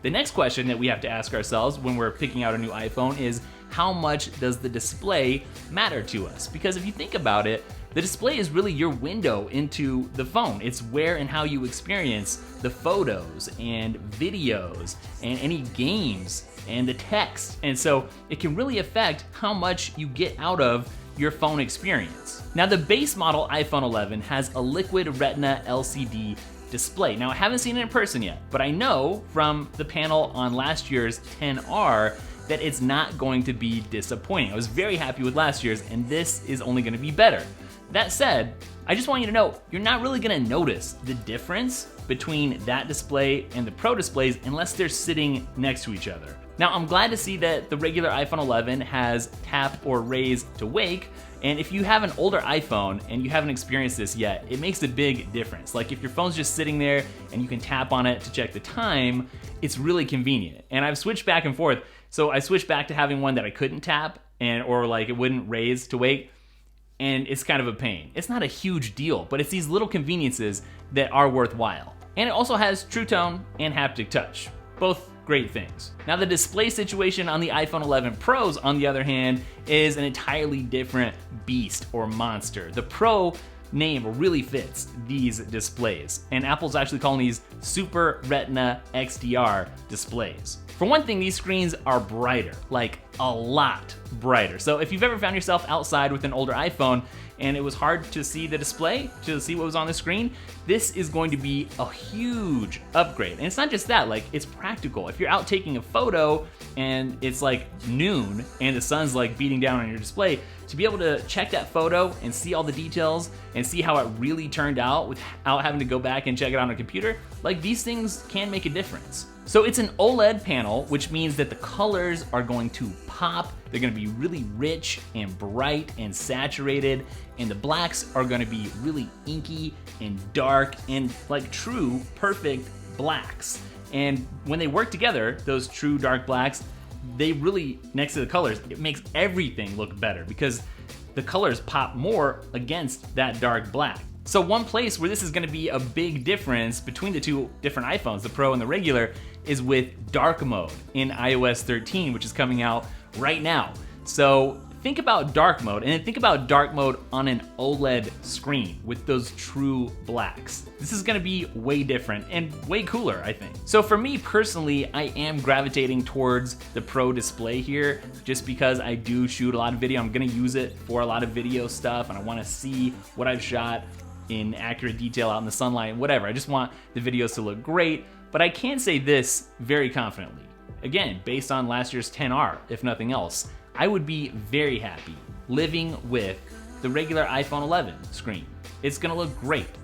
The next question that we have to ask ourselves when we're picking out a new iPhone is, how much does the display matter to us? Because if you think about it, the display is really your window into the phone. It's where and how you experience the photos and videos and any games and the text. And so it can really affect how much you get out of your phone experience. Now, the base model iPhone 11 has a Liquid Retina LCD display. Now, I haven't seen it in person yet, but I know from the panel on last year's 10R that it's not going to be disappointing. I was very happy with last year's, and this is only gonna be better. That said, I just want you to know, you're not really gonna notice the difference between that display and the Pro displays unless they're sitting next to each other. Now, I'm glad to see that the regular iPhone 11 has tap or raise to wake, and if you have an older iPhone and you haven't experienced this yet, it makes a big difference. Like if your phone's just sitting there and you can tap on it to check the time, it's really convenient. And I've switched back and forth. So I switched back to having one that I couldn't tap or like it wouldn't raise to wake, and it's kind of a pain. It's not a huge deal, but it's these little conveniences that are worthwhile. And it also has True Tone and haptic touch, both great things. Now, the display situation on the iPhone 11 Pros, on the other hand, is an entirely different beast or monster. The Pro name really fits these displays, and Apple's actually calling these Super Retina XDR displays. For one thing, these screens are brighter, like a lot brighter. So if you've ever found yourself outside with an older iPhone and it was hard to see the display, to see what was on the screen, this is going to be a huge upgrade. And it's not just that, like it's practical. If you're out taking a photo and it's like noon and the sun's like beating down on your display, to be able to check that photo and see all the details and see how it really turned out without having to go back and check it on a computer, like these things can make a difference. So it's an OLED panel, which means that the colors are going to pop. They're gonna be really rich and bright and saturated, and the blacks are gonna be really inky and dark and like true perfect blacks. And when they work together, those true dark blacks, they really, next to the colors, it makes everything look better because the colors pop more against that dark black. So one place where this is gonna be a big difference between the two different iPhones, the Pro and the regular, is with dark mode in iOS 13, which is coming out right now. So think about dark mode, and then think about dark mode on an OLED screen with those true blacks. This is gonna be way different and way cooler, I think. So for me personally, I am gravitating towards the Pro display here just because I do shoot a lot of video. I'm gonna use it for a lot of video stuff, and I wanna see what I've shot in accurate detail out in the sunlight and whatever. I just want the videos to look great, but I can say this very confidently. Again, based on last year's 10R, if nothing else, I would be very happy living with the regular iPhone 11 screen. It's gonna look great.